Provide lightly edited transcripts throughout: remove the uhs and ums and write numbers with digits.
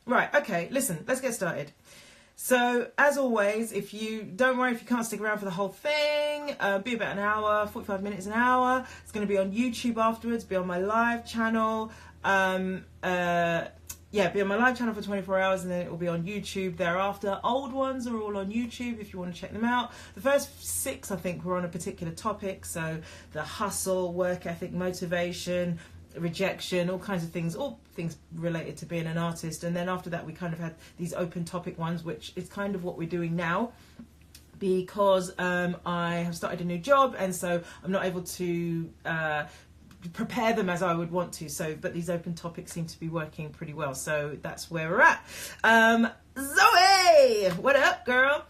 Right, okay, listen, let's get started. So, as always, don't worry if you can't stick around for the whole thing, be about an hour, 45 minutes, an hour. It's going to be on YouTube afterwards, be on my live channel. Be on my live channel for 24 hours, and then it will be on YouTube thereafter. Old ones are all on YouTube if you want to check them out. The first 6, I think, were on a particular topic. So, the hustle, work ethic, motivation, rejection, all kinds of things, all things related to being an artist. And then after that we kind of had these open topic ones, which is kind of what we're doing now, because I have started a new job, and so I'm not able to prepare them as I would want to. So, but these open topics seem to be working pretty well. So that's where we're at. Zoe, what up, girl?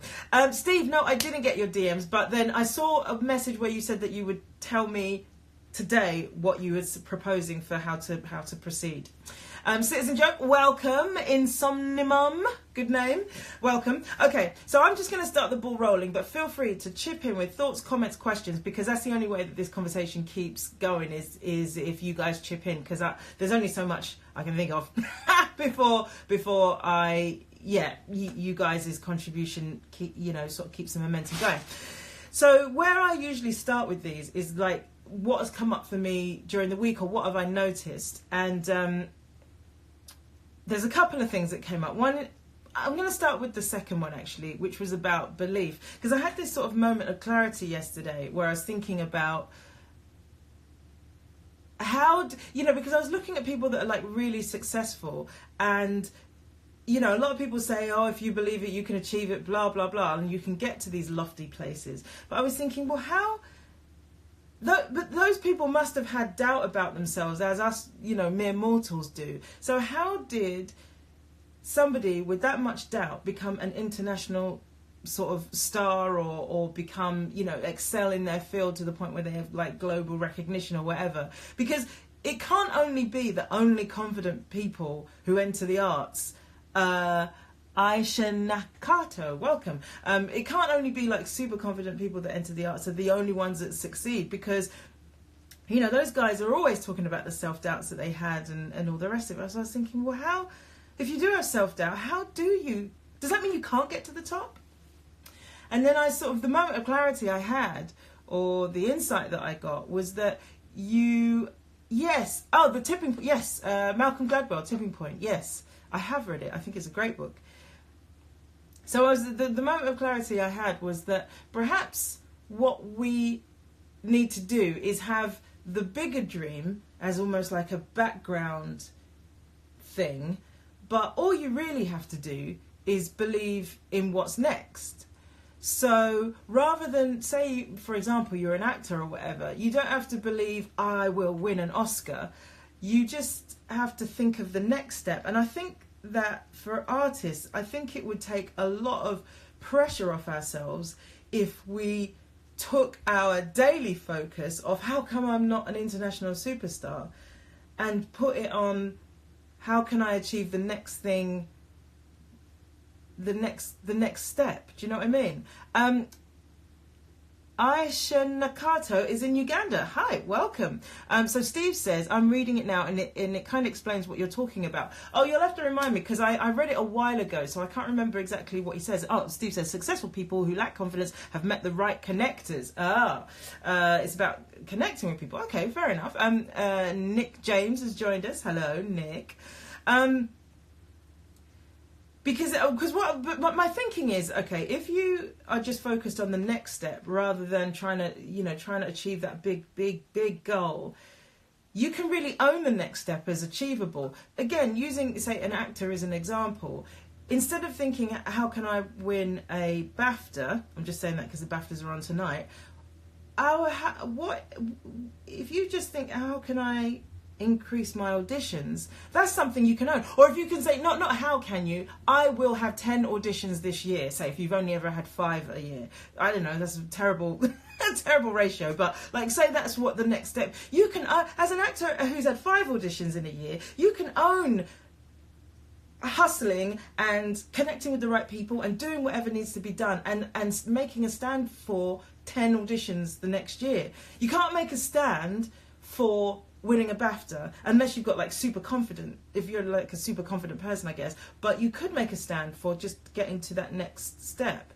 Steve, no, I didn't get your DMs, but then I saw a message where you said that you would tell me today what you were proposing for how to proceed. Citizen Joke, welcome. Insomnimum, good name, welcome. Okay, so I'm just going to start the ball rolling, but feel free to chip in with thoughts, comments, questions, because that's the only way that this conversation keeps going is if you guys chip in, because there's only so much I can think of before you guys' contribution sort of keeps the momentum going. So where I usually start with these is like what has come up for me during the week, or what have I noticed. And there's a couple of things that came up. One, I'm going to start with the second one actually, which was about belief, because I had this sort of moment of clarity yesterday where I was thinking about how, because I was looking at people that are like really successful, and a lot of people say, oh, if you believe it, you can achieve it, blah, blah, blah, and you can get to these lofty places. But I was thinking, well, how? But those people must have had doubt about themselves, as us, mere mortals do. So how did somebody with that much doubt become an international sort of star, or become, excel in their field to the point where they have like global recognition or whatever? Because it can't only be that only confident people who enter the arts, Aisha Nakato, welcome. It can't only be like super confident people that enter the arts are the only ones that succeed, because those guys are always talking about the self-doubts that they had and all the rest of it. So I was thinking, well, how, if you do have self-doubt, does that mean you can't get to the top? And then the moment of clarity I had, or the insight that I got, was that the tipping point, yes, Malcolm Gladwell, Tipping Point, yes, I have read it. I think it's a great book. So the moment of clarity I had was that perhaps what we need to do is have the bigger dream as almost like a background thing, but all you really have to do is believe in what's next. So rather than, say, for example, you're an actor or whatever, you don't have to believe I will win an Oscar. You just have to think of the next step. And I think that for artists, I think it would take a lot of pressure off ourselves if we took our daily focus of how come I'm not an international superstar, and put it on how can I achieve the next thing, the next step. Do you know what I mean? Aisha Nakato is in Uganda. Hi, welcome. So Steve says, I'm reading it now, and it kind of explains what you're talking about. Oh, you'll have to remind me, because I read it a while ago, so I can't remember exactly what he says. Oh, Steve says, successful people who lack confidence have met the right connectors. It's about connecting with people. Okay, fair enough. Nick James has joined us. Hello, Nick. Because what my thinking is, okay, if you are just focused on the next step rather than trying to achieve that big goal, you can really own the next step as achievable. Again, using, say, an actor as an example, instead of thinking, how can I win a BAFTA? I'm just saying that because the BAFTAs are on tonight. If you just think, how can I increase my auditions, that's something you can own. Or if you can say, not how can you, I will have 10 auditions this year. Say if you've only ever had 5 a year, I don't know, that's a terrible ratio, but like, say that's what the next step, you can, as an actor who's had 5 auditions in a year, you can own hustling and connecting with the right people and doing whatever needs to be done, and making a stand for 10 auditions the next year. You can't make a stand for winning a BAFTA, unless you've got like super confident, if you're like a super confident person, I guess, but you could make a stand for just getting to that next step.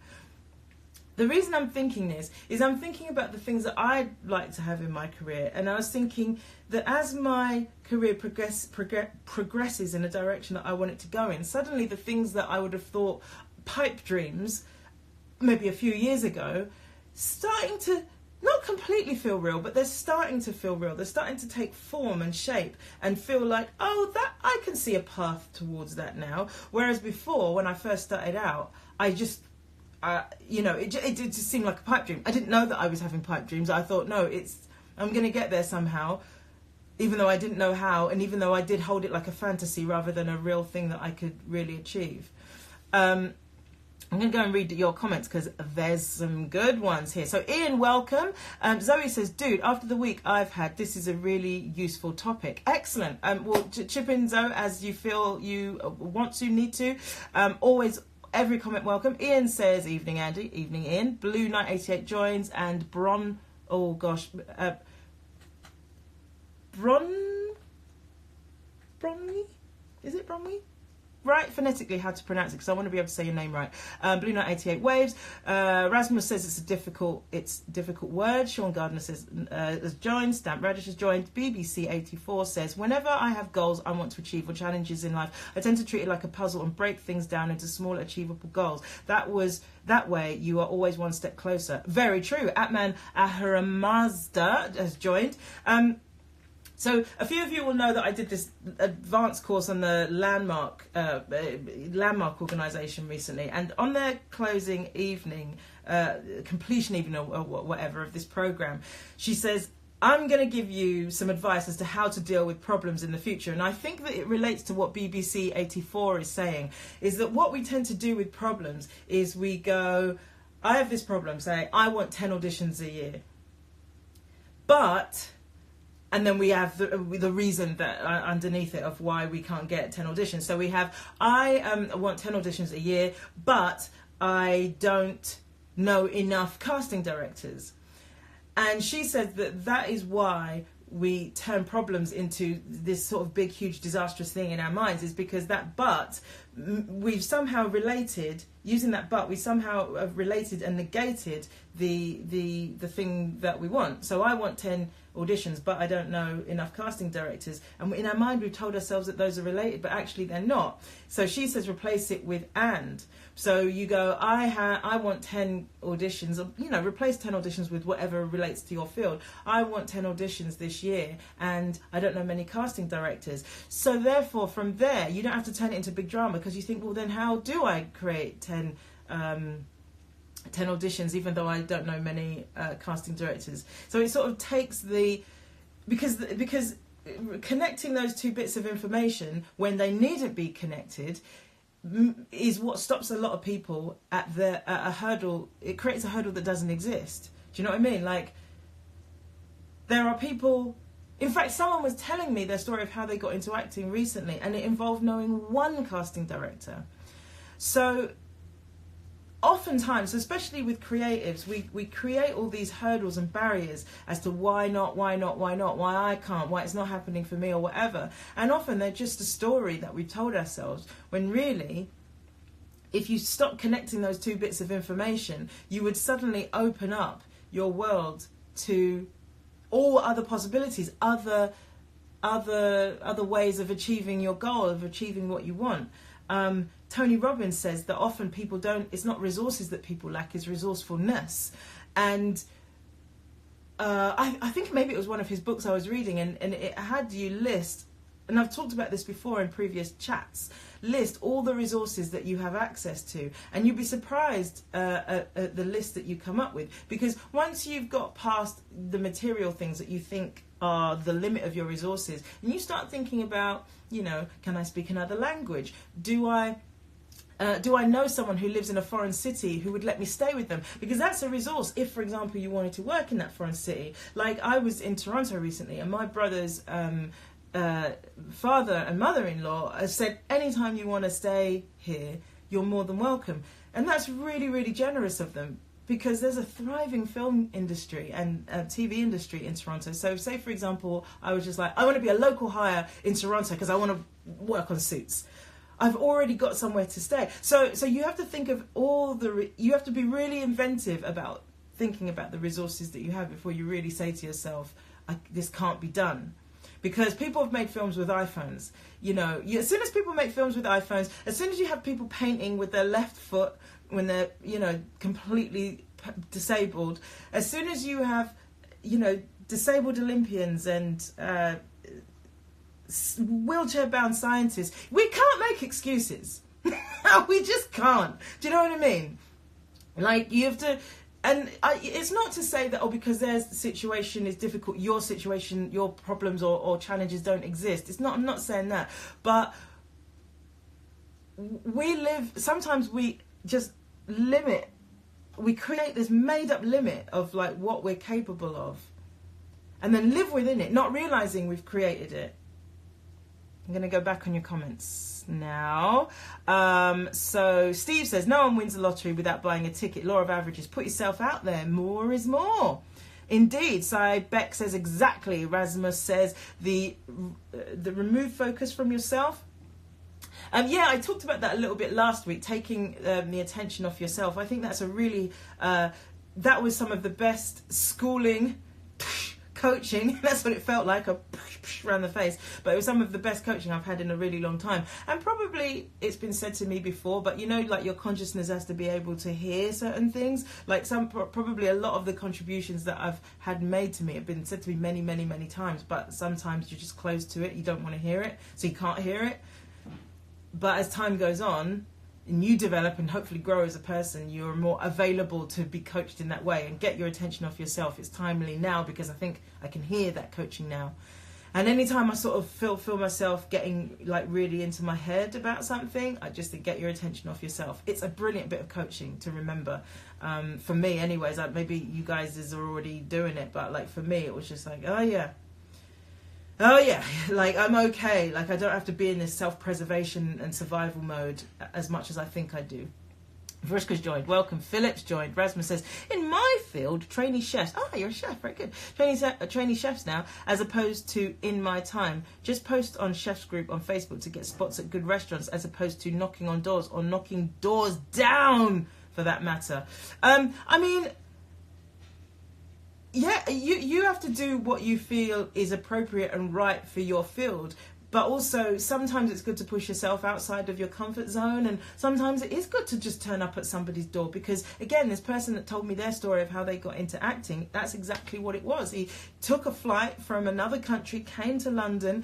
The reason I'm thinking this is I'm thinking about the things that I'd like to have in my career, and I was thinking that as my career progresses in a direction that I want it to go in, suddenly the things that I would have thought pipe dreams maybe a few years ago, starting to not completely feel real, but they're starting to feel real. They're starting to take form and shape and feel like, oh, that I can see a path towards that now. Whereas before, when I first started out, I just it just seemed like a pipe dream. I didn't know that I was having pipe dreams. I thought, no, I'm going to get there somehow, even though I didn't know how, and even though I did hold it like a fantasy rather than a real thing that I could really achieve. I'm going to go and read your comments because there's some good ones here. So Ian, welcome. Zoe says, dude, after the week I've had, this is a really useful topic. Excellent. Well, chip in, Zoe, as you feel you want to, need to. Always every comment welcome. Ian says, evening Andy, evening Ian. Blue Knight 88 joins, and Bromley, is it Bromley? Right, phonetically how to pronounce it, because I want to be able to say your name right. Blue Knight 88 waves. Rasmus says it's difficult word. Sean Gardner says has joined. Stamp Radish has joined. BBC 84 says, whenever I have goals I want to achieve or challenges in life, I tend to treat it like a puzzle and break things down into small achievable goals. That way you are always one step closer. Very true. Atman Aharamazda has joined. So a few of you will know that I did this advanced course on the landmark organisation recently, and on their closing evening, completion evening or whatever of this program, she says, I'm going to give you some advice as to how to deal with problems in the future. And I think that it relates to what BBC 84 is saying, is that what we tend to do with problems is we go, I have this problem, say, I want 10 auditions a year. And then we have the reason that underneath it of why we can't get 10 auditions. So we have, I want 10 auditions a year, but I don't know enough casting directors. And she said that is why we turn problems into this sort of big, huge, disastrous thing in our minds, is because that but, we've somehow related, using that but, we somehow have related and negated the thing that we want. So I want 10 auditions, but I don't know enough casting directors. And in our mind, we've told ourselves that those are related, but actually they're not. So she says replace it with and. So you go, I want 10 auditions, or, replace 10 auditions with whatever relates to your field. I want 10 auditions this year, and I don't know many casting directors. So therefore, from there, you don't have to turn it into big drama, because you think, well, then how do I create 10 auditions, even though I don't know many casting directors? So it sort of takes because connecting those two bits of information when they needn't be connected is what stops a lot of people at a hurdle. It creates a hurdle that doesn't exist. Do you know what I mean? Like, there are people, in fact, someone was telling me their story of how they got into acting recently, and it involved knowing one casting director. So oftentimes, especially with creatives, we create all these hurdles and barriers as to why not, why I can't, why it's not happening for me, or whatever. And often they're just a story that we've told ourselves, when really, if you stop connecting those two bits of information, you would suddenly open up your world to all other possibilities, other ways of achieving your goal, of achieving what you want. Tony Robbins says that often people it's not resources that people lack, it's resourcefulness. And I think maybe it was one of his books I was reading, and it had you list, and I've talked about this before in previous chats, list all the resources that you have access to, and you'd be surprised at the list that you come up with. Because once you've got past the material things that you think are the limit of your resources, and you start thinking about, can I speak another language? Do I know someone who lives in a foreign city who would let me stay with them? Because that's a resource if, for example, you wanted to work in that foreign city. Like, I was in Toronto recently, and my brother's father and mother-in-law said, anytime you want to stay here, you're more than welcome. And that's really, really generous of them. because there's a thriving film industry and TV industry in Toronto. So say, for example, I was just like, I want to be a local hire in Toronto because I want to work on Suits. I've already got somewhere to stay. So you have to think of you have to be really inventive about thinking about the resources that you have before you really say to yourself, this can't be done. Because people have made films with iPhones. As soon as people make films with iPhones, as soon as you have people painting with their left foot when they're, completely disabled, as soon as you have, disabled Olympians and wheelchair-bound scientists, we can't make excuses. We just can't. Do you know what I mean? Like, you have to... And it's not to say that, because their situation is difficult, your situation, your problems or challenges don't exist. I'm not saying that. But sometimes we just we create this made up limit of like what we're capable of. And then live within it, not realizing we've created it. I'm going to go back on your comments now. So Steve says, no one wins the lottery without buying a ticket. Law of averages. Put yourself out there. More is more. Indeed. Sai Beck says exactly. Rasmus says the remove focus from yourself. Yeah, I talked about that a little bit last week, taking the attention off yourself. I think that's a really, that was some of the best schooling, coaching, that's what it felt like, around the face, but it was some of the best coaching I've had in a really long time. And probably it's been said to me before, but like your consciousness has to be able to hear certain things. Like probably a lot of the contributions that I've had made to me have been said to me many, many, many times, but sometimes you're just close to it, you don't want to hear it, so you can't hear it. But as time goes on, and you develop and hopefully grow as a person, you're more available to be coached in that way and get your attention off yourself. It's timely now because I think I can hear that coaching now. And anytime I sort of feel myself getting like really into my head about something, I just think, get your attention off yourself. It's a brilliant bit of coaching to remember. For me anyways, like maybe you guys are already doing it, but like for me it was just like, oh yeah, like I'm okay, like I don't have to be in this self-preservation and survival mode as much as I think I do. Vriska's joined, welcome. Philip's joined. Rasmus says, in my field, trainee chefs, you're a chef, very good, trainee chefs now, as opposed to in my time, just post on chefs group on Facebook to get spots at good restaurants, as opposed to knocking on doors or knocking doors down, for that matter. I mean, yeah, you have to do what you feel is appropriate and right for your field. But also, sometimes it's good to push yourself outside of your comfort zone. And sometimes it is good to just turn up at somebody's door. Because, again, this person that told me their story of how they got into acting, that's exactly what it was. He took a flight from another country, came to London,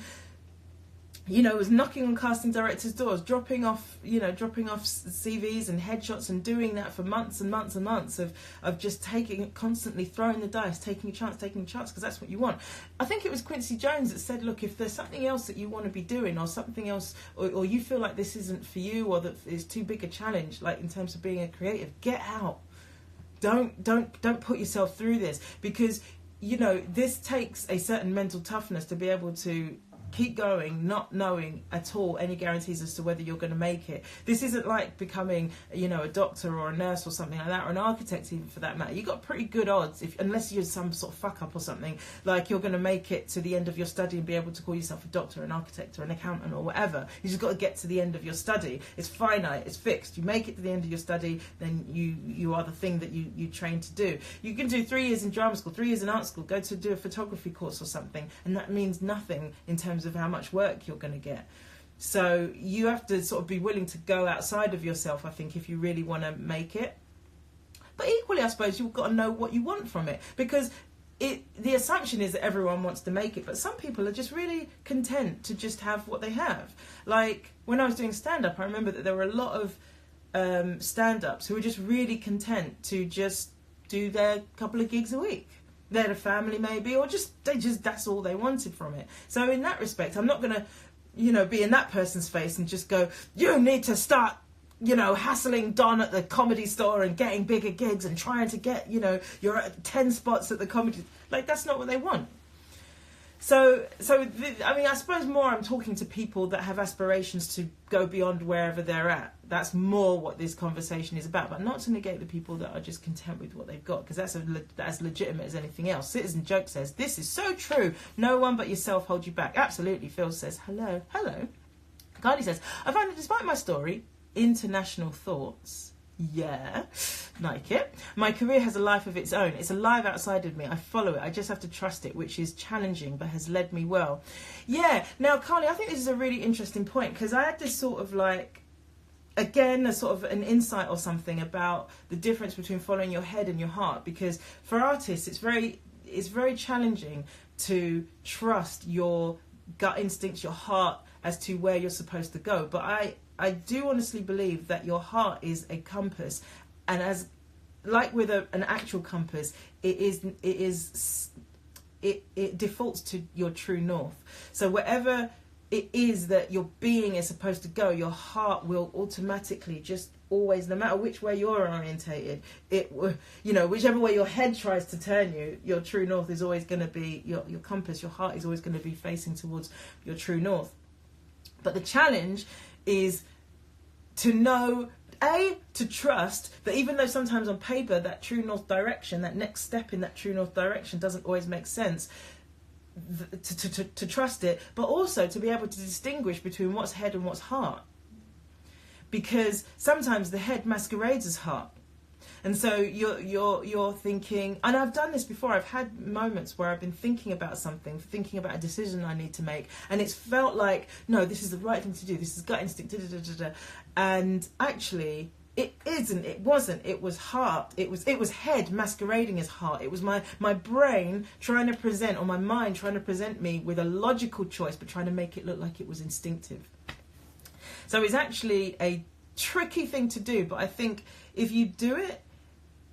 was knocking on casting directors' doors, dropping off CVs and headshots, and doing that for months and months and months of just constantly throwing the dice, taking a chance, because that's what you want. I think it was Quincy Jones that said, look, if there's something else that you want to be doing, or something else, or you feel like this isn't for you, or that it's too big a challenge, like in terms of being a creative, get out. Don't put yourself through this, because, this takes a certain mental toughness to be able to keep going, not knowing at all any guarantees as to whether you're going to make it. This isn't like becoming, a doctor or a nurse or something like that, or an architect even for that matter. You've got pretty good odds, unless you're some sort of fuck up or something, like you're going to make it to the end of your study and be able to call yourself a doctor, an architect or an accountant or whatever. You just got to get to the end of your study. It's finite, it's fixed. You make it to the end of your study, then you are the thing that you train to do. You can do 3 years in drama school, 3 years in art school, go to do a photography course or something, and that means nothing in terms of how much work you're going to get. So you have to sort of be willing to go outside of yourself, I think, if you really want to make it. But equally, I suppose you've got to know what you want from it, because the assumption is that everyone wants to make it, but some people are just really content to just have what they have. Like when I was doing stand-up, I remember that there were a lot of stand-ups who were just really content to just do their couple of gigs a week. They had a family maybe, or that's all they wanted from it. So in that respect, I'm not going to, be in that person's face and just go, you need to start, hassling Don at the Comedy Store and getting bigger gigs and trying to get, your 10 spots at the comedy. Like, that's not what they want. I mean, I suppose more I'm talking to people that have aspirations to go beyond wherever they're at. That's more what this conversation is about, but not to negate the people that are just content with what they've got, because that's as legitimate as anything else. Citizen Joke says, this is so true. No one but yourself holds you back. Absolutely. Phil says, hello. Carly says, I find that despite my story, international thoughts, yeah, like it. My career has a life of its own. It's alive outside of me. I follow it. I just have to trust it, which is challenging, but has led me well. Yeah. Now, Carly, I think this is a really interesting point, because I had this sort of like, again, a sort of an insight or something about the difference between following your head and your heart. Because for artists, it's very challenging to trust your gut instincts, your heart, as to where you're supposed to go. But I do honestly believe that your heart is a compass, and as like with an actual compass, it defaults to your true north. So wherever it is that your being is supposed to go, your heart will automatically just always, no matter which way you're orientated, whichever way your head tries to turn you, your true north is always going to be your compass. Your heart is always going to be facing towards your true north. But the challenge is to know, to trust that even though sometimes on paper that true north direction, that next step in that true north direction doesn't always make sense, to trust it, but also to be able to distinguish between what's head and what's heart. Because sometimes the head masquerades as heart. And so you're thinking, and I've done this before, I've had moments where I've been thinking about something, thinking about a decision I need to make, and it's felt like, no, this is the right thing to do, this is gut instinct, and actually it isn't, it wasn't, it was heart, it was head masquerading as heart. It was my brain trying to present, or my mind trying to present me with a logical choice, but trying to make it look like it was instinctive. So it's actually a tricky thing to do, but I think if you do it,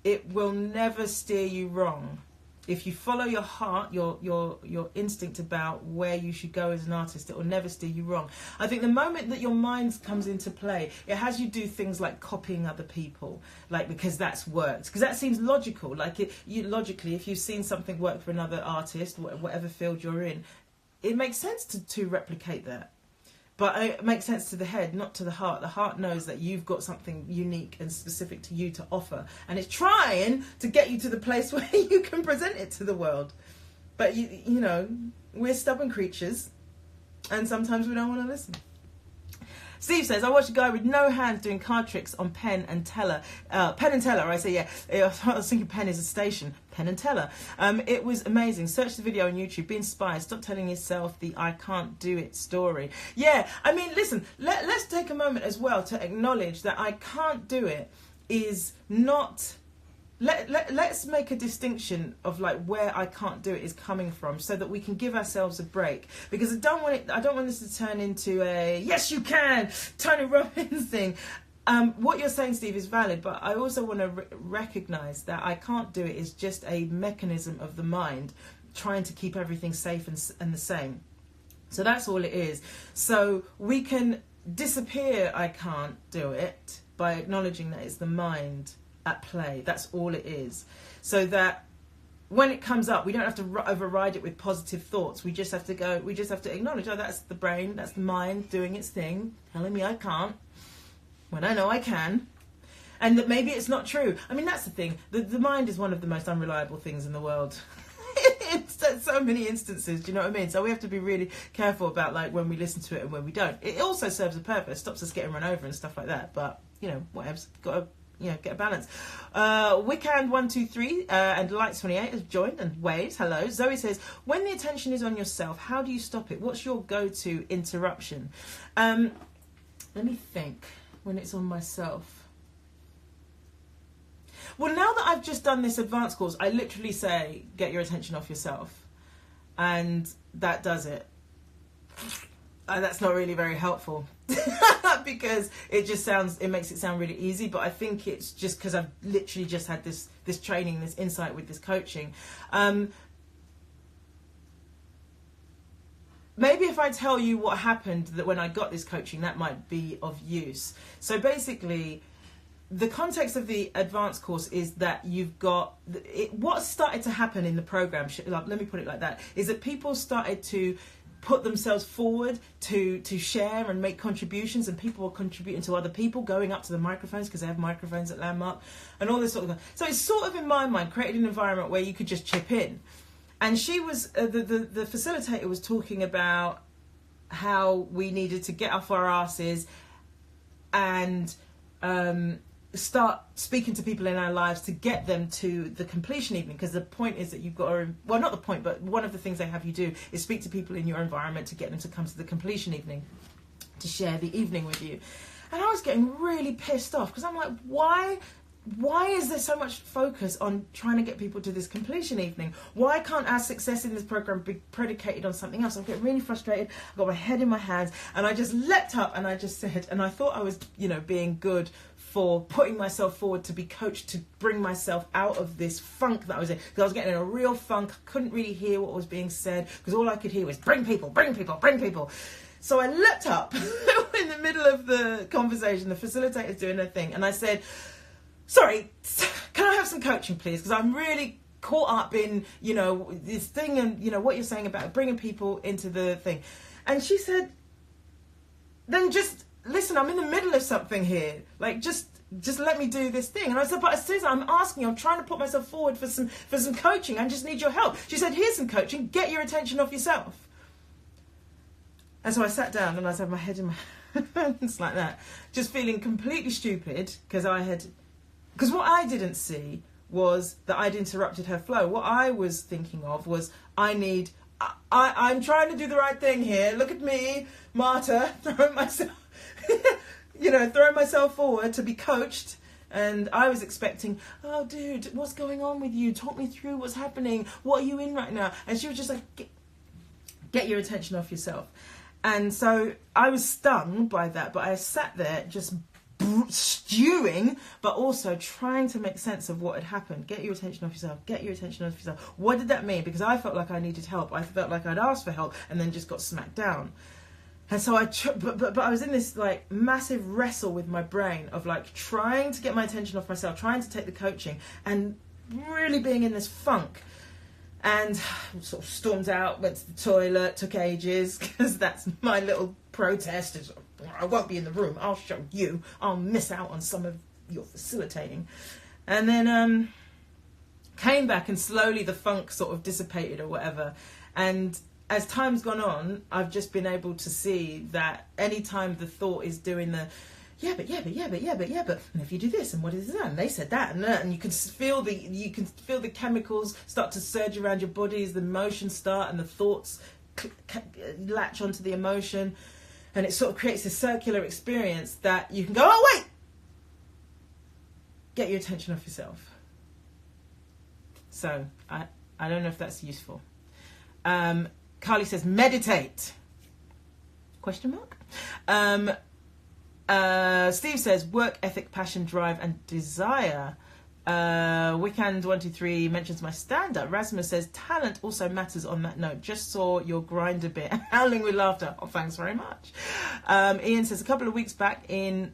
it will never steer you wrong. If you follow your heart, your instinct about where you should go as an artist, it will never steer you wrong. I think the moment that your mind comes into play, it has you do things like copying other people, like because that's worked, because that seems logical. Like logically, if you've seen something work for another artist, whatever field you're in, it makes sense to replicate that. But it makes sense to the head, not to the heart. The heart knows that you've got something unique and specific to you to offer. And it's trying to get you to the place where you can present it to the world. But, you know, we're stubborn creatures. And sometimes we don't want to listen. Steve says, I watched a guy with no hands doing card tricks on Penn and Teller. Penn and Teller, I say, yeah. I was thinking Penn is a station. Penn and Teller. It was amazing. Search the video on YouTube. Be inspired. Stop telling yourself the I can't do it story. Yeah, I mean, listen, let's take a moment as well to acknowledge that I can't do it is not... Let's make a distinction of like where I can't do it is coming from, so that we can give ourselves a break. Because I don't want this to turn into a yes you can Tony Robbins thing. What you're saying, Steve, is valid, but I also want to recognise that I can't do it is just a mechanism of the mind trying to keep everything safe and the same. So that's all it is. So we can disappear I can't do it by acknowledging that it's the mind at play. That's all it is. So that when it comes up, we don't have to override it with positive thoughts. We just have to acknowledge, oh, that's the brain, that's the mind doing its thing, telling me I can't, when I know I can. And that maybe it's not true. I mean, that's the thing. The mind is one of the most unreliable things in the world. In so many instances, do you know what I mean? So we have to be really careful about like when we listen to it and when we don't. It also serves a purpose, stops us getting run over and stuff like that. But, you know, whatever's got to... get a balance. Wickand123 and Lights28 has joined and waves. Hello. Zoe says, when the attention is on yourself, how do you stop it? What's your go-to interruption? Let me think. When it's on myself. Well, now that I've just done this advanced course, I literally say, get your attention off yourself. And that does it. That's not really very helpful because it makes it sound really easy, but I think it's just because I've literally just had this training, this insight with this coaching. Maybe if I tell you what happened that when I got this coaching, that might be of use. So basically, the context of the advanced course is that you've got what started to happen in the program, let me put it like that, is that people started to put themselves forward to share and make contributions, and people were contributing to other people, going up to the microphones because they have microphones at Landmark and all this sort of thing. So it's sort of, in my mind, created an environment where you could just chip in. And she was the facilitator was talking about how we needed to get off our asses and start speaking to people in our lives to get them to the completion evening, because the point is that you've got to, well, not the point, but one of the things they have you do is speak to people in your environment to get them to come to the completion evening, to share the evening with you. And I was getting really pissed off because I'm like, why is there so much focus on trying to get people to this completion evening? Why can't our success in this program be predicated on something else? I'm getting really frustrated. I got my head in my hands and I just leapt up and I just said, and I thought I was, being good for putting myself forward to be coached to bring myself out of this funk that I was in. Because I was getting in a real funk. I couldn't really hear what was being said because all I could hear was bring people, bring people, bring people. So I leapt up in the middle of the conversation. The facilitator's doing her thing. And I said, sorry, can I have some coaching, please? Because I'm really caught up in, this thing and, what you're saying about bringing people into the thing. And she said, then just listen, I'm in the middle of something here. Like, just let me do this thing. And I said, but Susan, I'm asking you, I'm trying to put myself forward for some coaching. I just need your help. She said, here's some coaching. Get your attention off yourself. And so I sat down and I had my head in my hands like that, just feeling completely stupid because what I didn't see was that I'd interrupted her flow. What I was thinking of was I'm trying to do the right thing here. Look at me, martyr, throwing myself forward to be coached. And I was expecting, oh, dude, what's going on with you? Talk me through what's happening. What are you in right now? And she was just like, get your attention off yourself. And so I was stung by that, but I sat there just stewing, but also trying to make sense of what had happened. Get your attention off yourself. Get your attention off yourself. What did that mean? Because I felt like I needed help. I felt like I'd asked for help and then just got smacked down. And so but I was in this like massive wrestle with my brain of like trying to get my attention off myself, trying to take the coaching, and really being in this funk. And sort of stormed out, went to the toilet, took ages, because that's my little protest. Is I won't be in the room. I'll show you. I'll miss out on some of your facilitating. And then came back and slowly the funk sort of dissipated or whatever. And as time's gone on, I've just been able to see that anytime the thought is doing the but and if you do this and what is that and they said that and you can feel the chemicals start to surge around your body as the emotions start and the thoughts latch onto the emotion, and it sort of creates a circular experience that you can go, oh wait, get your attention off yourself. So I don't know if that's useful. Carly says meditate, ? Steve says work ethic, passion, drive and desire. Weekend123 mentions my stand-up. Rasmus says talent also matters on that note. Just saw your grind a bit. Howling with laughter. Oh, thanks very much. Ian says a couple of weeks back in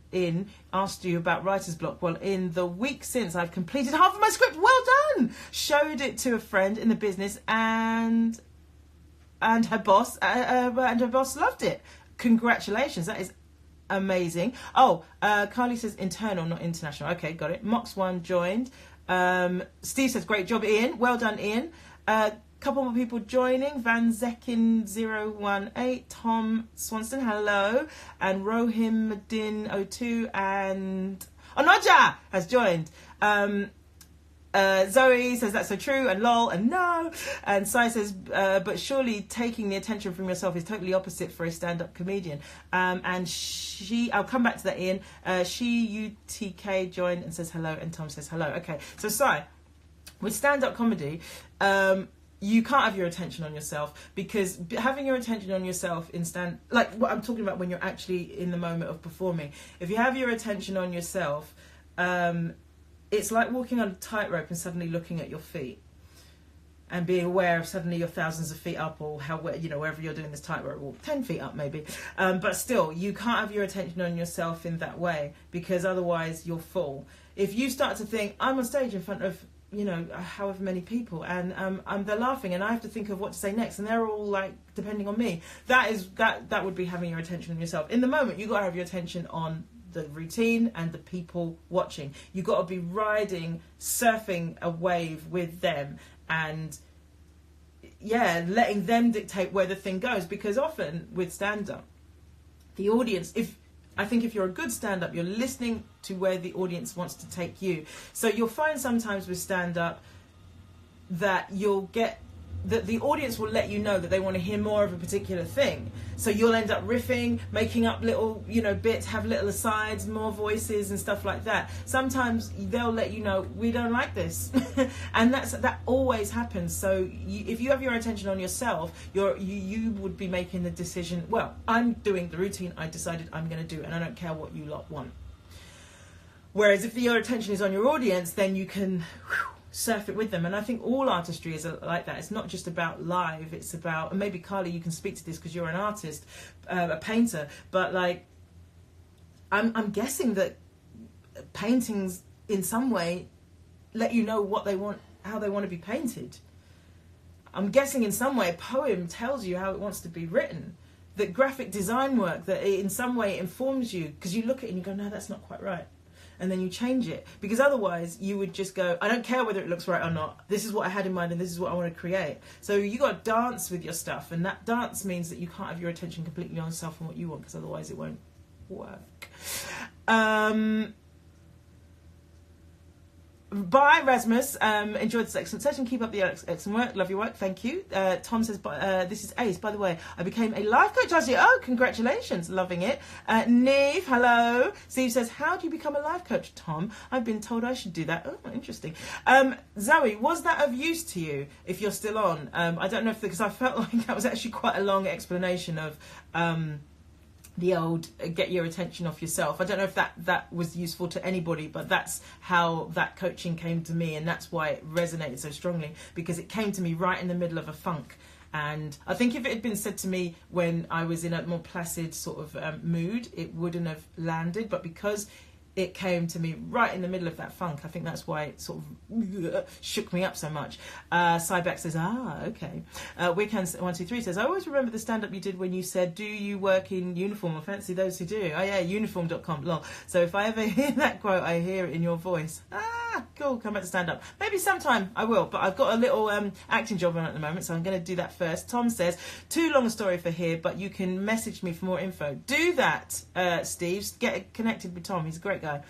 asked you about writer's block. Well, in the week since, I've completed half of my script. Well done. Showed it to a friend in the business and her boss loved it. Congratulations. That is amazing. Carly says internal, not international. Okay, got it. Mox1 joined. Steve says great job, Ian. Well done, Ian. Couple more people joining. Van Zekin 018, Tom Swanston, hello, and Rohim Madin 02, and Onoja has joined. Zoe says that's so true, and lol, and no. And Sai says, but surely taking the attention from yourself is totally opposite for a stand-up comedian. And I'll come back to that, Ian. UTK joined and says hello, and Tom says hello. Okay, so Sai, with stand-up comedy, you can't have your attention on yourself, because having your attention on yourself like what I'm talking about when you're actually in the moment of performing, if you have your attention on yourself, it's like walking on a tightrope and suddenly looking at your feet. and being aware of suddenly you're thousands of feet up, or how, you know, wherever you're doing this tightrope walk, 10 feet up maybe. But still, you can't have your attention on yourself in that way, because otherwise you're full. If you start to think, I'm on stage in front of, you know, however many people, and they're laughing, and I have to think of what to say next, and they're all like depending on me, that would be having your attention on yourself. In the moment, you got to have your attention on the routine and the people watching. You got to be surfing a wave with them, and letting them dictate where the thing goes. Because often with stand-up, the audience, if you're a good stand-up, you're listening to where the audience wants to take you. So you'll find sometimes with stand-up that you'll get that the audience will let you know that they want to hear more of a particular thing. So you'll end up riffing, making up little, you know, bits, have little asides, more voices and stuff like that. Sometimes they'll let you know, we don't like this. And that always happens. So if you have your attention on yourself, you would be making the decision, well, I'm doing the routine I decided I'm going to do, and I don't care what you lot want. Whereas if your attention is on your audience, then you can surf it with them. And I think all artistry is like that. It's not just about live, it's about, and maybe Carly, you can speak to this because you're an artist, a painter, but like I'm guessing that paintings in some way let you know what they want, how they want to be painted. I'm guessing in some way a poem tells you how it wants to be written. That graphic design work, that in some way informs you, because you look at it and you go, no, that's not quite right. And then you change it, because otherwise you would just go, I don't care whether it looks right or not. This is what I had in mind, and this is what I want to create. So you got to dance with your stuff, and that dance means that you can't have your attention completely on yourself and what you want, because otherwise it won't work. Bye, Rasmus. Enjoyed this excellent session. Keep up the excellent work. Love your work. Thank you. Tom says, this is Ace. By the way, I became a life coach last year. Oh, congratulations. Loving it. Neve, hello. Steve says, how do you become a life coach, Tom? I've been told I should do that. Oh, interesting. Zoe, was that of use to you, if you're still on? I don't know if, because I felt like that was actually quite a long explanation of the old get your attention off yourself. I don't know if that was useful to anybody, but that's how that coaching came to me, and that's why it resonated so strongly, because it came to me right in the middle of a funk. And I think if it had been said to me when I was in a more placid sort of mood, it wouldn't have landed. But because it came to me right in the middle of that funk, I think that's why it sort of shook me up so much. Cybeck says, okay. Weekend123 says, I always remember the stand-up you did when you said, do you work in uniform? I fancy those who do. Oh yeah, uniform.com, lol. So if I ever hear that quote, I hear it in your voice. Cool, come back to stand-up. Maybe sometime I will, but I've got a little acting job on at the moment, so I'm going to do that first. Tom says, too long a story for here, but you can message me for more info. Do that, Steve. Get connected with Tom. He's a great guy.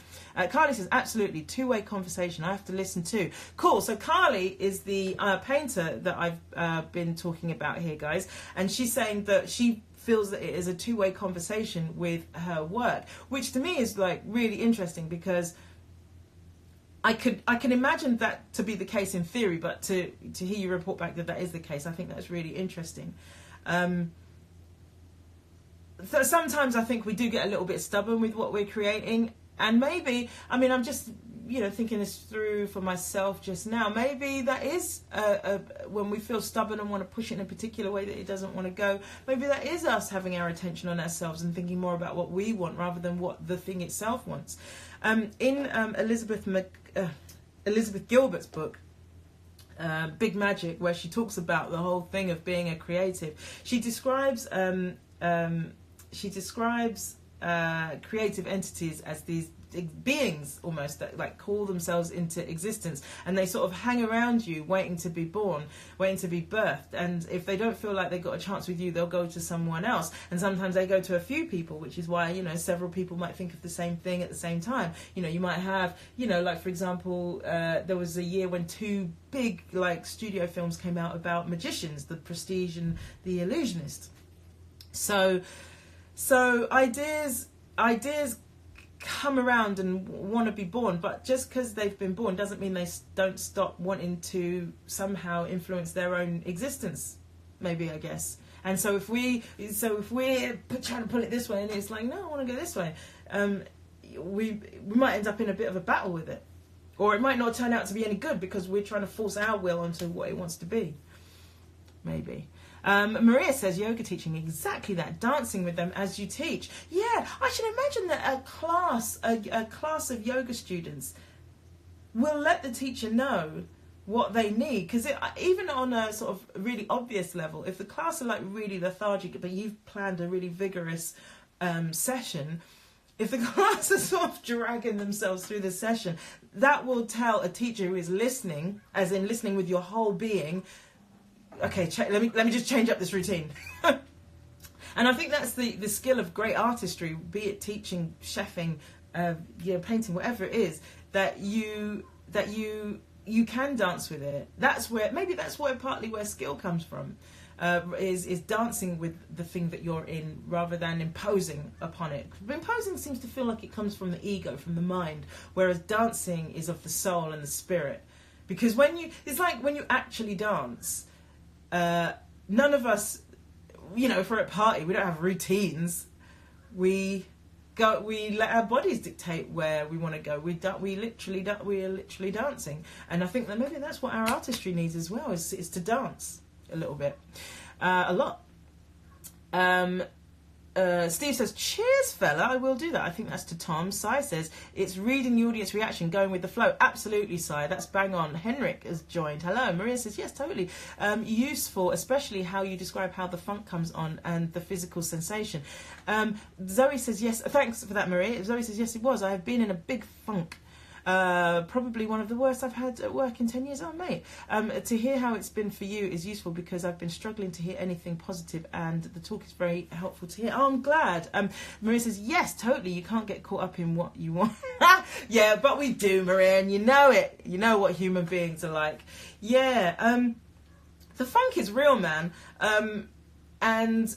Carly says, absolutely, two-way conversation. I have to listen too. Cool. So Carly is the painter that I've been talking about here, guys. And she's saying that she feels that it is a two-way conversation with her work, which to me is like really interesting, because I can imagine that to be the case in theory, but to hear you report back that is the case, I think that's really interesting. So sometimes I think we do get a little bit stubborn with what we're creating. And maybe, I mean, I'm just, thinking this through for myself just now. Maybe that is when we feel stubborn and want to push it in a particular way that it doesn't want to go. Maybe that is us having our attention on ourselves and thinking more about what we want rather than what the thing itself wants. In Elizabeth Gilbert's book, Big Magic, where she talks about the whole thing of being a creative, she describes creative entities as these beings almost that like call themselves into existence, and they sort of hang around you waiting to be born, waiting to be birthed. And if they don't feel like they got a chance with you, they'll go to someone else, and sometimes they go to a few people, which is why several people might think of the same thing at the same time. You might have like, for example, there was a year when two big like studio films came out about magicians, The Prestige and The Illusionist. So ideas come around and want to be born, but just because they've been born doesn't mean they don't stop wanting to somehow influence their own existence, maybe, I guess. And so if we're trying to pull it this way and it's like, no, I want to go this way, we might end up in a bit of a battle with it. Or it might not turn out to be any good because we're trying to force our will onto what it wants to be. Maybe. Maria says, yoga teaching, exactly that. Dancing with them as you teach. Yeah, I should imagine that a class of yoga students will let the teacher know what they need. Because even on a sort of really obvious level, if the class are like really lethargic, but you've planned a really vigorous session, if the class are sort of dragging themselves through the session, that will tell a teacher who is listening, as in listening with your whole being, okay, let me just change up this routine. And I think that's the skill of great artistry, be it teaching, chefing, painting, whatever it is, that you can dance with it. That's partly where skill comes from. Is dancing with the thing that you're in rather than imposing upon it. Imposing seems to feel like it comes from the ego, from the mind, whereas dancing is of the soul and the spirit. Because it's like when you actually dance, none of us, if we're at a party, we don't have routines. We let our bodies dictate where we want to go. We are literally dancing. And I think that maybe that's what our artistry needs as well, is to dance. A little bit, a lot. Steve says, cheers fella, I will do that. I think that's to Tom. Sai says, it's reading the audience reaction, going with the flow. Absolutely, Sai, that's bang on. Henrik has joined. Hello. Maria says, yes, totally. Useful, especially how you describe how the funk comes on and the physical sensation. Zoe says, yes, thanks for that, Maria. Zoe says, yes, it was. I have been in a big funk. Probably one of the worst I've had at work in 10 years. Oh, mate. To hear how it's been for you is useful because I've been struggling to hear anything positive, and the talk is very helpful to hear. Oh, I'm glad. Maria says, yes, totally. You can't get caught up in what you want. Yeah, but we do, Maria, and you know it. You know what human beings are like. Yeah. The funk is real, man. And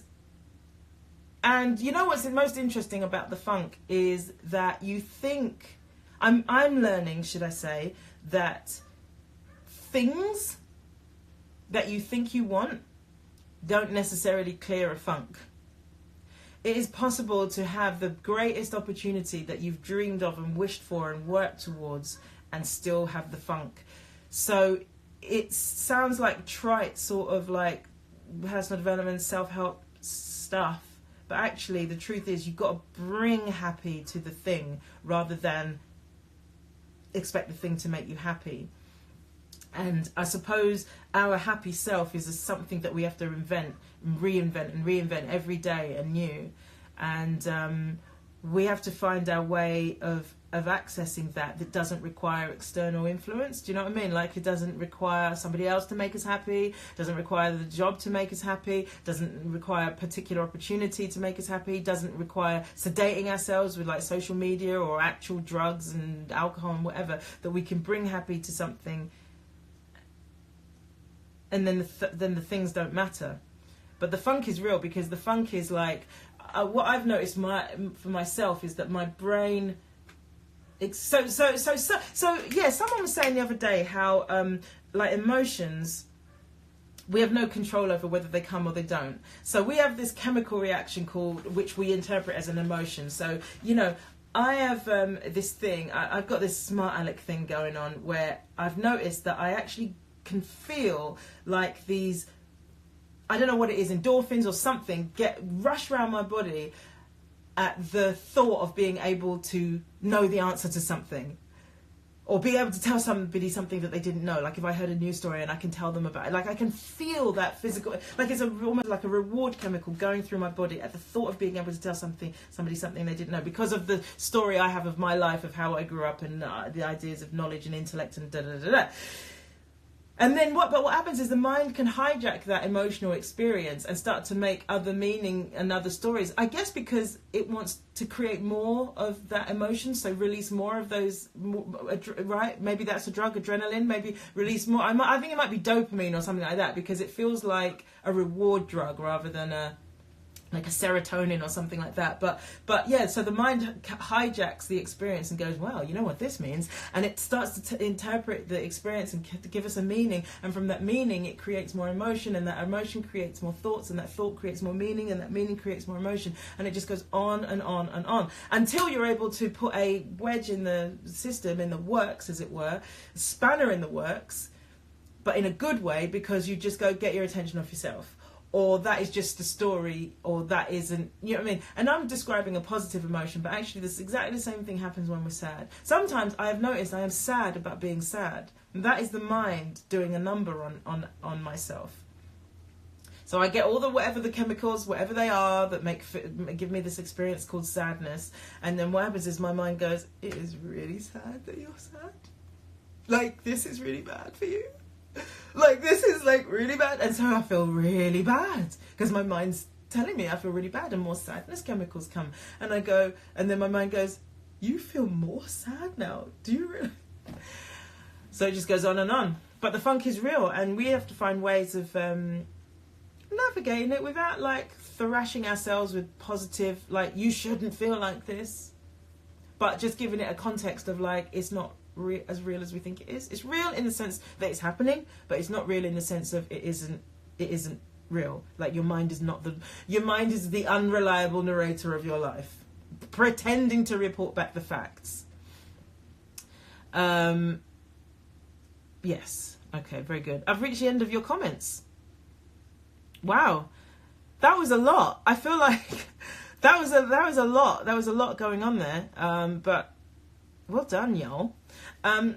you know what's the most interesting about the funk is that you think... I'm learning, should I say, that things that you think you want don't necessarily clear a funk. It is possible to have the greatest opportunity that you've dreamed of and wished for and worked towards and still have the funk. So it sounds like trite sort of like personal development, self-help stuff. But actually the truth is you've got to bring happy to the thing rather than expect the thing to make you happy. And I suppose our happy self is something that we have to reinvent every day anew. And we have to find our way of accessing that doesn't require external influence. Do you know what I mean? Like, it doesn't require somebody else to make us happy, doesn't require the job to make us happy, doesn't require a particular opportunity to make us happy, doesn't require sedating ourselves with like social media or actual drugs and alcohol and whatever, that we can bring happy to something, and then the things don't matter. But the funk is real, because the funk is like, what I've noticed for myself is that my brain... So yeah, someone was saying the other day how like emotions, we have no control over whether they come or they don't. So we have this chemical reaction which we interpret as an emotion. So, I have this thing, I've got this smart aleck thing going on where I've noticed that I actually can feel like these, I don't know what it is, endorphins or something, rush around my body at the thought of being able to know the answer to something, or be able to tell somebody something that they didn't know. Like if I heard a news story and I can tell them about it, like I can feel that physical, like it's almost like a reward chemical going through my body at the thought of being able to tell somebody something they didn't know, because of the story I have of my life, of how I grew up, and the ideas of knowledge and intellect and da-da-da-da. And then what happens is the mind can hijack that emotional experience and start to make other meaning and other stories. I guess because it wants to create more of that emotion, so release more of those, right? Maybe that's a drug, adrenaline, maybe release more. I think it might be dopamine or something like that, because it feels like a reward drug rather than a like a serotonin or something like that. But yeah, so the mind hijacks the experience and goes, well, you know what this means, and it starts to interpret the experience and to give us a meaning, and from that meaning it creates more emotion, and that emotion creates more thoughts, and that thought creates more meaning, and that meaning creates more emotion, and it just goes on and on and on until you're able to put a wedge in the system, in the works, as it were, a spanner in the works, but in a good way, because you just go get your attention off yourself. Or that is just a story, or that isn't, you know what I mean? And I'm describing a positive emotion, but actually this exactly the same thing happens when we're sad. Sometimes I have noticed I am sad about being sad. And that is the mind doing a number on myself. So I get all the whatever the chemicals, whatever they are, that give me this experience called sadness. And then what happens is my mind goes, it is really sad that you're sad. Like, this is really bad for you. Like, this is like really bad, and so I feel really bad because my mind's telling me I feel really bad, and more sadness chemicals come, and I go, and then my mind goes, you feel more sad now, do you really? So it just goes on and on. But the funk is real, and we have to find ways of navigating it without like thrashing ourselves with positive, like, you shouldn't feel like this, but just giving it a context of like, it's not as real as we think it is. It's real in the sense that it's happening, but it's not real in the sense of it isn't real. Like, your mind is the unreliable narrator of your life, pretending to report back the facts. Yes. Okay, very good. I've reached the end of your comments. Wow. That was a lot. I feel like that was a lot. There was a lot going on there. But well done, y'all. I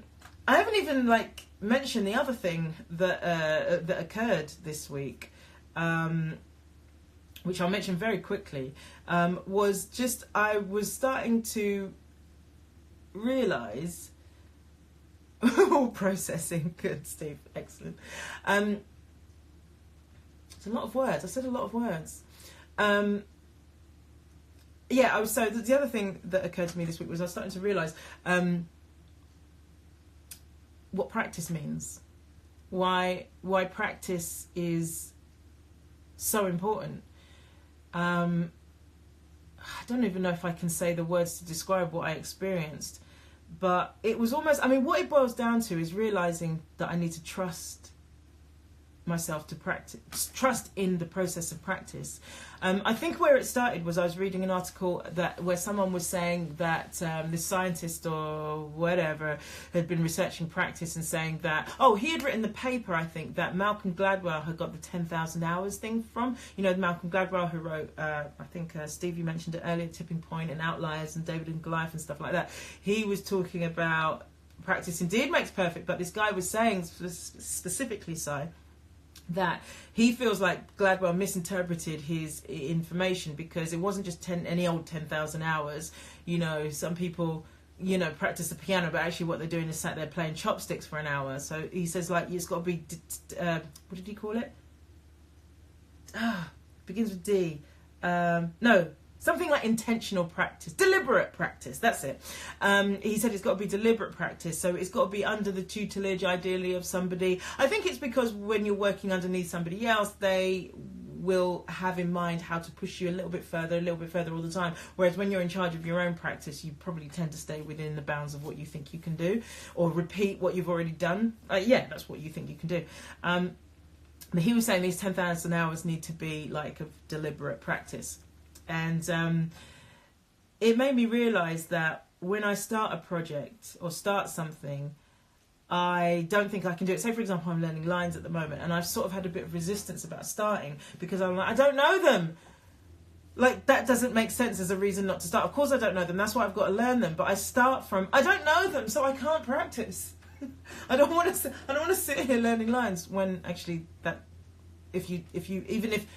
haven't even like mentioned the other thing that occurred this week, which I'll mention very quickly. Was just I was starting to realise. Processing, good, Steve, excellent. It's a lot of words. I said a lot of words. Yeah, so the other thing that occurred to me this week was I was starting to realise what practice means, why practice is so important. I don't even know if I can say the words to describe what I experienced, but it was almost, I mean, what it boils down to is realising that I need to trust myself to practice, trust in the process of practice. I think where it started was I was reading an article where someone was saying that this scientist or whatever had been researching practice and saying that, he had written the paper, I think, that Malcolm Gladwell had got the 10,000 hours thing from. You know, Malcolm Gladwell, who wrote, I think, Steve, you mentioned it earlier, Tipping Point and Outliers and David and Goliath and stuff like that. He was talking about practice indeed makes perfect, but this guy was saying specifically, that he feels like Gladwell misinterpreted his information, because it wasn't just any old 10,000 hours. You know, some people, you know, practice the piano, but actually what they're doing is sat there playing chopsticks for an hour. So he says, like, it's got to be, what did he call it? Begins with D. Something like intentional practice, deliberate practice, that's it. He said it's got to be deliberate practice, so it's got to be under the tutelage, ideally, of somebody. I think it's because when you're working underneath somebody else, they will have in mind how to push you a little bit further all the time. Whereas when you're in charge of your own practice, you probably tend to stay within the bounds of what you think you can do, or repeat what you've already done. That's what you think you can do. But he was saying these 10,000 hours need to be like of deliberate practice. And it made me realise that when I start a project or start something, I don't think I can do it. Say, for example, I'm learning lines at the moment, and I've sort of had a bit of resistance about starting because I'm like, I don't know them. Like, that doesn't make sense as a reason not to start. Of course I don't know them. That's why I've got to learn them. But I start from, I don't know them, so I can't practice. I don't want to sit here learning lines when actually that...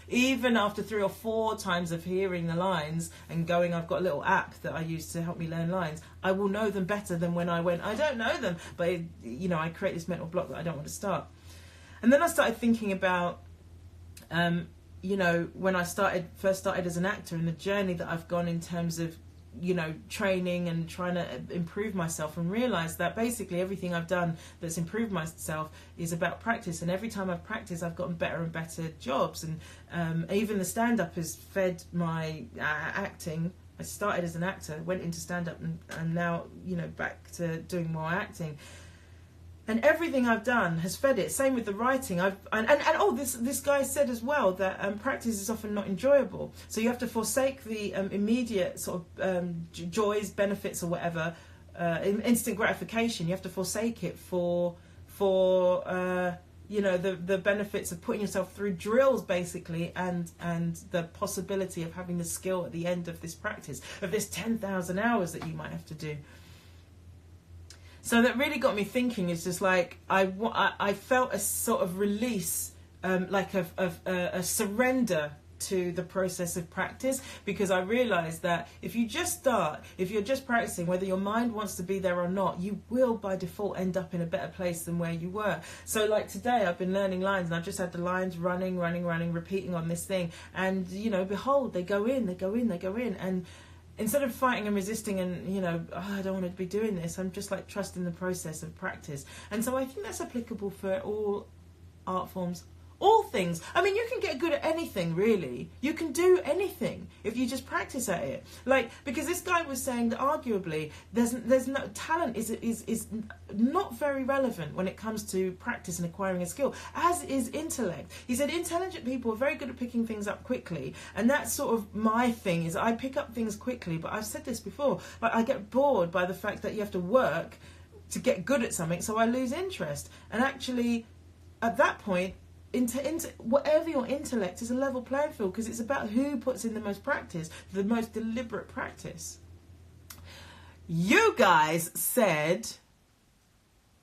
Even after 3 or 4 times of hearing the lines and going, I've got a little app that I use to help me learn lines, I will know them better than when I went, I don't know them. But, I create this mental block that I don't want to start. And then I started thinking about, when I first started as an actor, and the journey that I've gone in terms of training and trying to improve myself, and realised that basically everything I've done that's improved myself is about practice. And every time I've practiced, I've gotten better and better jobs. And even the stand-up has fed my acting. I started as an actor, went into stand-up, and now, back to doing more acting. And everything I've done has fed it. Same with the writing. This guy said as well that practice is often not enjoyable. So you have to forsake the immediate sort of joys, benefits, or whatever, instant gratification. You have to forsake it for the benefits of putting yourself through drills, basically, and the possibility of having the skill at the end of this practice, of this 10,000 hours that you might have to do. So that really got me thinking. It's just like I felt a sort of release, like a surrender to the process of practice, because I realised that if you're just practicing, whether your mind wants to be there or not, you will by default end up in a better place than where you were. So like today, I've been learning lines, and I've just had the lines running, repeating on this thing, and behold, they go in, and instead of fighting and resisting and, I don't want to be doing this, I'm just like trusting the process of practice. And so I think that's applicable for all art forms, all things. I mean, you can get good at anything, really. You can do anything if you just practice at it. Because this guy was saying that arguably there's no talent is not very relevant when it comes to practice and acquiring a skill, as is intellect. He said intelligent people are very good at picking things up quickly, and that's sort of my thing, is I pick up things quickly, but I've said this before, I get bored by the fact that you have to work to get good at something, so I lose interest. And actually, at that point, into whatever your intellect is a level playing field, because it's about who puts in the most practice, the most deliberate practice. You guys said,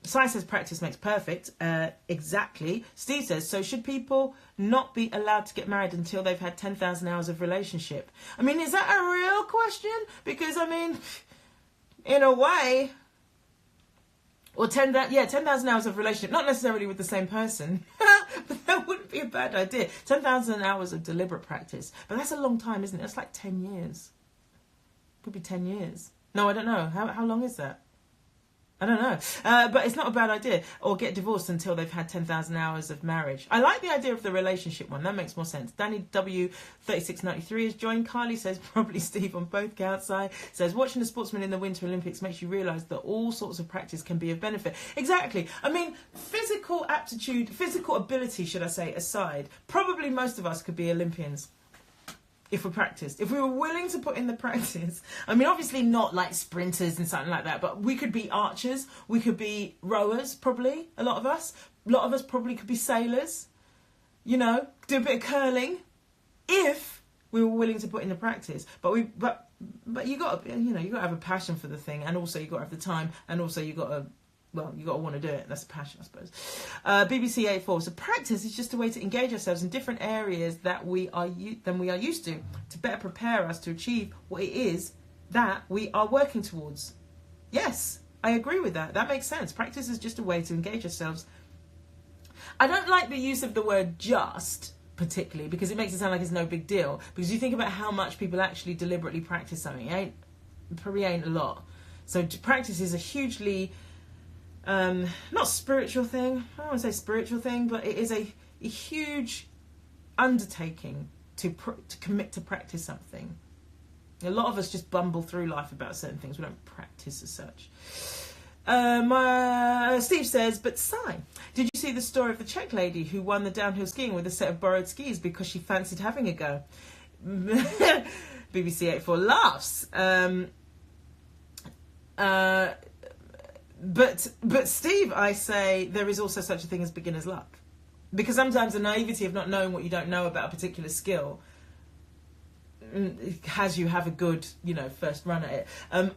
Sai says practice makes perfect. Exactly. Steve says, so should people not be allowed to get married until they've had 10,000 hours of relationship? I mean, is that a real question? Because I mean, in a way, or 10,000 hours of relationship, not necessarily with the same person, but that wouldn't be a bad idea. 10,000 hours of deliberate practice, but that's a long time, isn't it? That's like 10 years. Could be 10 years. No, I don't know. How long is that? I don't know. But it's not a bad idea. Or get divorced until they've had 10,000 hours of marriage. I like the idea of the relationship one. That makes more sense. Danny W3693 has joined. Carly says, probably Steve on both counts. I says, watching the sportsmen in the Winter Olympics makes you realise that all sorts of practice can be of benefit. Exactly. I mean, physical aptitude, physical ability, should I say, aside, probably most of us could be Olympians. If we practiced, if we were willing to put in the practice. I mean, obviously not like sprinters and something like that, but we could be archers, we could be rowers, probably, a lot of us probably could be sailors, do a bit of curling, if we were willing to put in the practice. But you got to, you got to have a passion for the thing, and also you got to have the time, and also you got to want to do it. That's a passion, I suppose. BBC 84. So practice is just a way to engage ourselves in different areas than we are used to better prepare us to achieve what it is that we are working towards. Yes, I agree with that. That makes sense. Practice is just a way to engage ourselves. I don't like the use of the word just, particularly, because it makes it sound like it's no big deal. Because you think about how much people actually deliberately practice something. It probably ain't a lot. So practice is a hugely... not spiritual thing, I don't want to say spiritual thing, but it is a huge undertaking to commit to practice something. A lot of us just bumble through life about certain things. We don't practice as such. Steve says, but Sai, did you see the story of the Czech lady who won the downhill skiing with a set of borrowed skis because she fancied having a go? BBC 84 laughs. But Steve, I say there is also such a thing as beginner's luck. Because sometimes the naivety of not knowing what you don't know about a particular skill has you have a good, first run at it.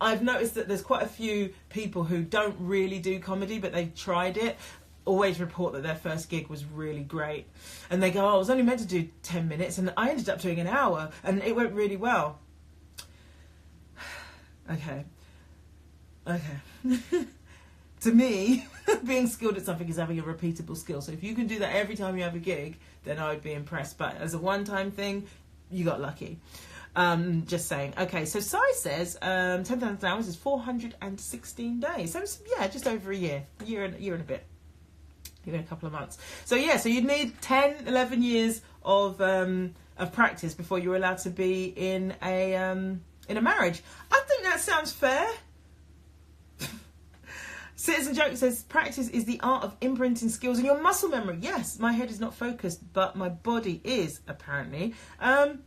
I've noticed that there's quite a few people who don't really do comedy, but they've tried it, always report that their first gig was really great. And they go, I was only meant to do 10 minutes, and I ended up doing an hour, and it went really well. Okay. To me, being skilled at something is having a repeatable skill. So if you can do that every time you have a gig, then I would be impressed. But as a one-time thing, you got lucky. Just saying. Okay, so Sai says 10,000 hours is 416 days. So it's, yeah, just over a year and a bit. Even a couple of months. So yeah, so you'd need 10, 11 years of practice before you're allowed to be in a marriage. I think that sounds fair. Citizen Joke says, practice is the art of imprinting skills in your muscle memory. Yes, my head is not focused, but my body is, apparently. Yeah,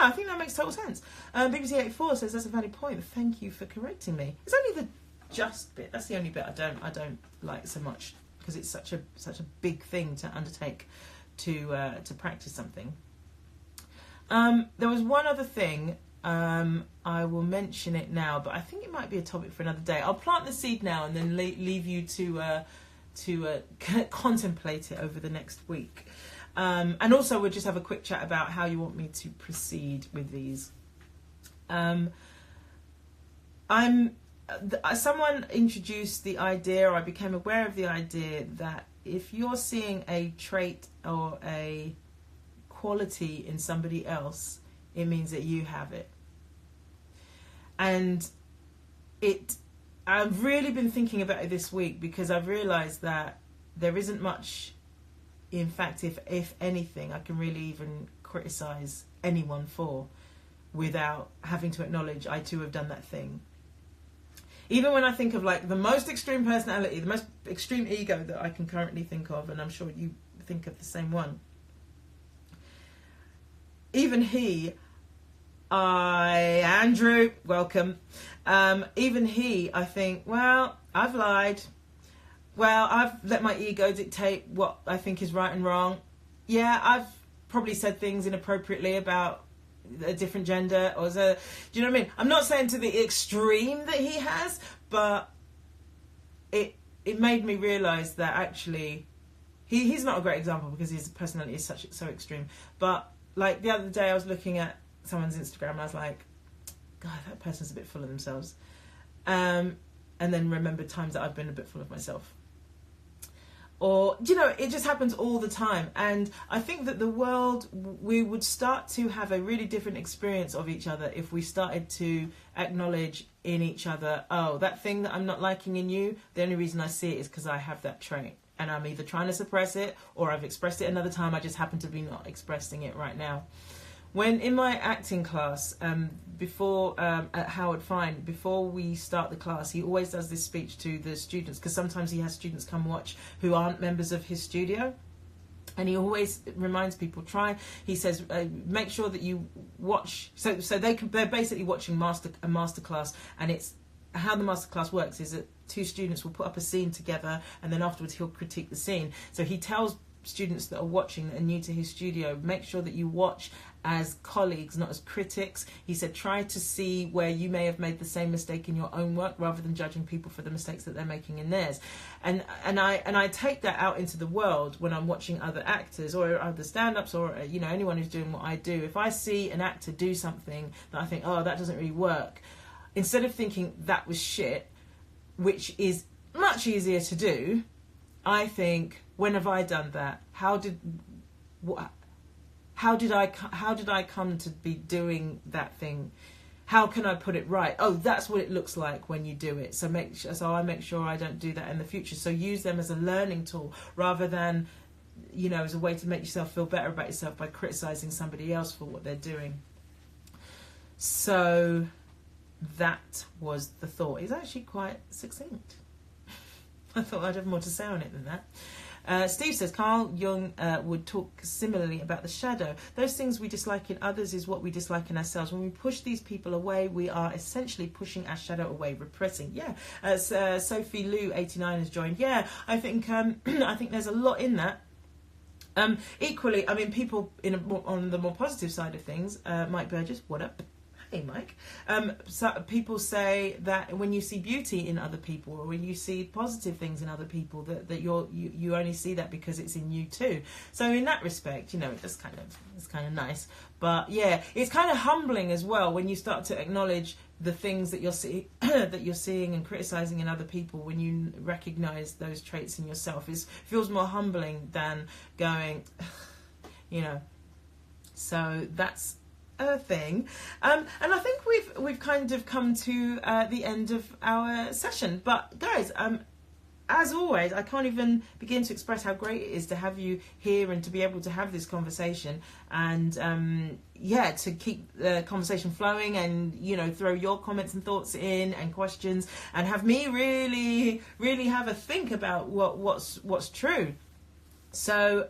I think that makes total sense. BBC 84 says, that's a valid point. Thank you for correcting me. It's only the just bit. That's the only bit I don't like so much, because it's such a big thing to undertake to practice something. There was one other thing. I will mention it now, but I think it might be a topic for another day. I'll plant the seed now and then leave you to contemplate it over the next week. And also we'll just have a quick chat about how you want me to proceed with these. Someone introduced the idea, or I became aware of the idea, that if you're seeing a trait or a quality in somebody else, it means that you have it. And I've really been thinking about it this week, because I've realised that there isn't much, in fact, if anything, I can really even criticise anyone for, without having to acknowledge I too have done that thing. Even when I think of like the most extreme personality, the most extreme ego that I can currently think of, and I'm sure you think of the same one, even Andrew, welcome. Even he, I think, well, I've lied. Well, I've let my ego dictate what I think is right and wrong. Yeah, I've probably said things inappropriately about a different gender, or do you know what I mean? I'm not saying to the extreme that he has, but it made me realise that actually he's not a great example, because his personality is so extreme. But like the other day, I was looking at someone's Instagram and I was like, God, that person's a bit full of themselves. And then remembered times that I've been a bit full of myself. Or, you know, it just happens all the time. And I think that the world, we would start to have a really different experience of each other if we started to acknowledge in each other, oh, that thing that I'm not liking in you, the only reason I see it is because I have that trait. And I'm either trying to suppress it, or I've expressed it another time, I just happen to be not expressing it right now. When in my acting class, before at Howard Fine, before we start the class, he always does this speech to the students, because sometimes he has students come watch who aren't members of his studio. And he always reminds people, he says, make sure that you watch, so they're basically watching a master class, and it's, how the masterclass works is that two students will put up a scene together, and then afterwards he'll critique the scene. So he tells students that are watching, that are new to his studio, make sure that you watch as colleagues, not as critics. He said, try to see where you may have made the same mistake in your own work, rather than judging people for the mistakes that they're making in theirs. And I take that out into the world when I'm watching other actors or other stand-ups, or you know, anyone who's doing what I do. If I see an actor do something that I think, oh, that doesn't really work, instead of thinking that was shit, which is much easier to do, I think, when have I done that? How did I come to be doing that thing? How can I put it right? Oh, that's what it looks like when you do it. So I make sure I don't do that in the future. So use them as a learning tool, rather than, you know, as a way to make yourself feel better about yourself by criticizing somebody else for what they're doing. So that was the thought. It's actually quite succinct. I thought I'd have more to say on it than that. Steve says, Carl Jung would talk similarly about the shadow. Those things we dislike in others is what we dislike in ourselves. When we push these people away, we are essentially pushing our shadow away, repressing. Yeah. Sophie Lou 89 has joined. Yeah, I think I think there's a lot in that. Equally, I mean, people on the more positive side of things, Mike Burgess, what up? Hey, Mike. So people say that when you see beauty in other people, or when you see positive things in other people, that you only see that because it's in you too. So in that respect, you know, it's kind of nice. But yeah, it's kind of humbling as well when you start to acknowledge the things that you're seeing and criticizing in other people. When you recognize those traits in yourself, it feels more humbling than going, you know. So that's thing. And I think we've kind of come to the end of our session. But guys, as always, I can't even begin to express how great it is to have you here and to be able to have this conversation and to keep the conversation flowing and, you know, throw your comments and thoughts in and questions and have me really, really have a think about what's true. So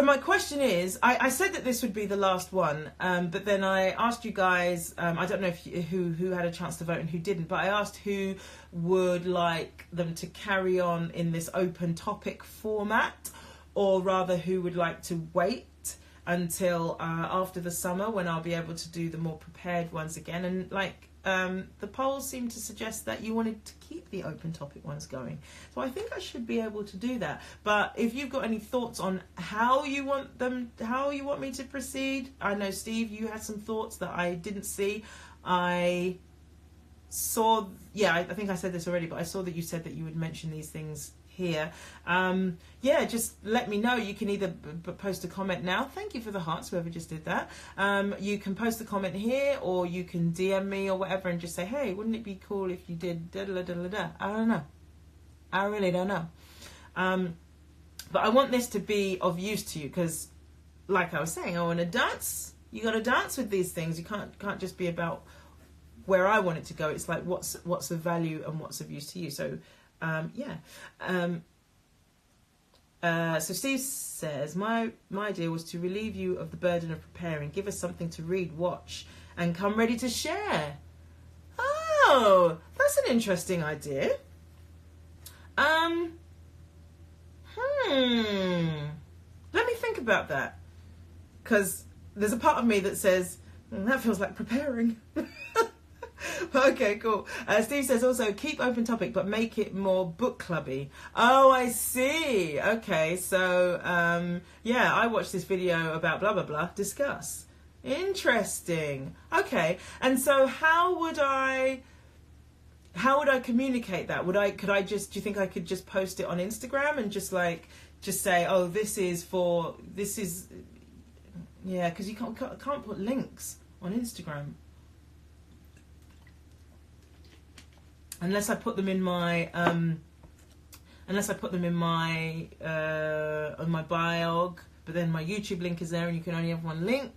my question is, I said that this would be the last one, but then I asked you guys, I don't know if who had a chance to vote and who didn't, but I asked who would like them to carry on in this open topic format, or rather who would like to wait until after the summer when I'll be able to do the more prepared ones again. And like the polls seem to suggest that you wanted to keep the open topic ones going, so I think I should be able to do that. But if you've got any thoughts on how you want me to proceed, I know Steve, you had some thoughts that I didn't see. I saw, I think I said this already, but I saw that you said that you would mention these things here. Just let me know. You can either post a comment now. Thank you for the hearts, whoever just did that. You can post a comment here, or you can DM me or whatever and just say, hey, wouldn't it be cool if you did da da da da da? I don't know. I really don't know. But I want this to be of use to you, because like I was saying, I want to dance. You got to dance with these things. You can't just be about where I want it to go. It's like what's of value and what's of use to you. So so Steve says, my idea was to relieve you of the burden of preparing, give us something to read, watch, and come ready to share. Oh, that's an interesting idea. Let me think about that, because there's a part of me that says that feels like preparing. Okay, cool. Steve says also keep open topic, but make it more book clubby. Oh, I see. Okay, so I watched this video about blah blah blah. Discuss. Interesting. Okay, and so how would I communicate that? Do you think I could just post it on Instagram and just say, oh, this is, because you can't put links on Instagram. Unless I put them in my on my biog, but then my YouTube link is there and you can only have one link.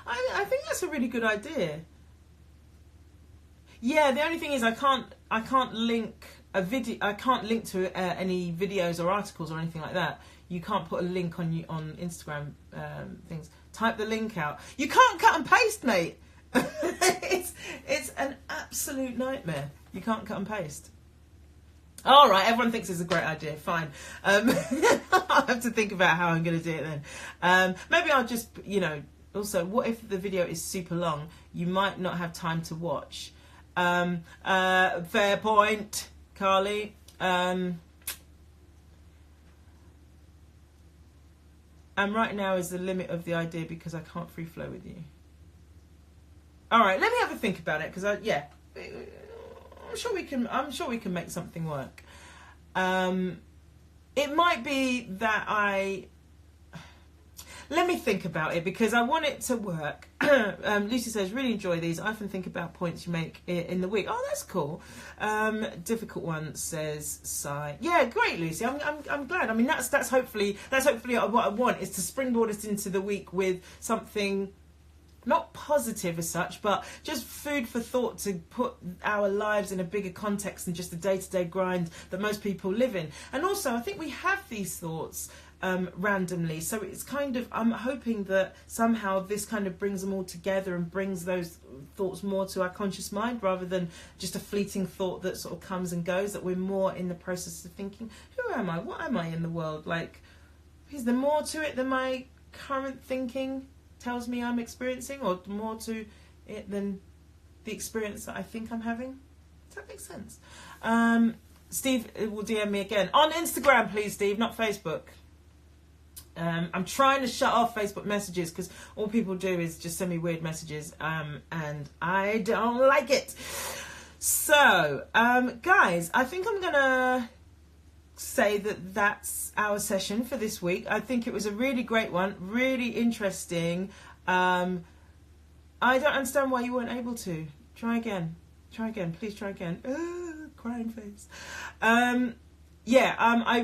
I think that's a really good idea. Yeah, the only thing is I can't link a video. I can't link to any videos or articles or anything like that. You can't put a link on Instagram things. Type the link out. You can't cut and paste, mate. It's an absolute nightmare. You can't cut and paste. All right, everyone thinks it's a great idea. Fine. I'll have to think about how I'm going to do it then. Maybe I'll just, also, what if the video is super long? You might not have time to watch. Fair point, Carly. And right now is the limit of the idea because I can't free flow with you. All right, let me have a think about it, because I'm sure we can make something work. It might be that let me think about it, because I want it to work. Lucy says, really enjoy these. I often think about points you make in the week. Oh, that's cool. Difficult one, says Sai. Yeah, great, Lucy. I'm glad. I mean, that's hopefully what I want, is to springboard us into the week with something not positive as such, but just food for thought to put our lives in a bigger context than just the day-to-day grind that most people live in. And also, I think we have these thoughts randomly, so it's kind of, I'm hoping that somehow this kind of brings them all together and brings those thoughts more to our conscious mind, rather than just a fleeting thought that sort of comes and goes, that we're more in the process of thinking, who am I? What am I in the world? Like, is there more to it than my current thinking tells me I'm experiencing, or more to it than the experience that I think I'm having? Does that make sense? Steve will DM me again. On Instagram, please, Steve, not Facebook. I'm trying to shut off Facebook messages, because all people do is just send me weird messages, and I don't like it. So, guys, I think I'm going to say that that's our session for this week. I think it was a really great one, really interesting. I don't understand why you weren't able to. Try again, please try again. Crying face. I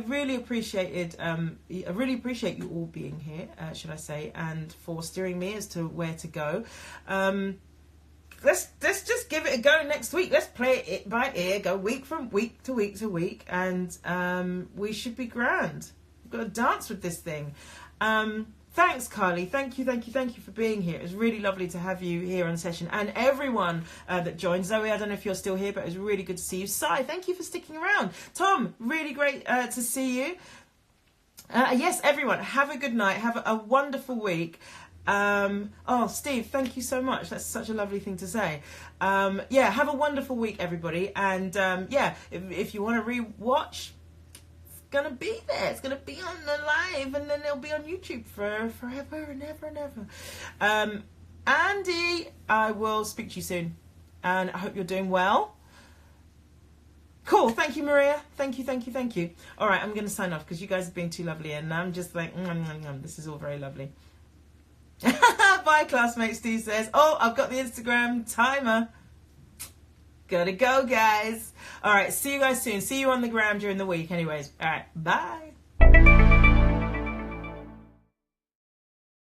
really appreciate you all being here, should I say, and for steering me as to where to go. Let's just give it a go next week. Let's play it by ear, go week from week to week to week, and we should be grand. We've got to dance with this thing. Thanks, Carly. Thank you for being here. It was really lovely to have you here on session, and everyone that joined. Zoe, I don't know if you're still here, but it was really good to see you. Sai, thank you for sticking around. Tom, really great to see you. Yes, everyone, have a good night. Have a wonderful week. Steve, thank you so much. That's such a lovely thing to say. Have a wonderful week, everybody. And if you want to re-watch, it's gonna be there. It's gonna be on the live, and then it'll be on YouTube for forever and ever and ever. Andy, I will speak to you soon, and I hope you're doing well. Cool. Thank you, Maria. Thank you. All right, I'm going to sign off because you guys are being too lovely, and I'm just like, this is all very lovely. Bye, classmate. Steve says, I've got the Instagram timer. Gotta go, guys. All right, see you guys soon. See you on the gram during the week anyways. All right, bye.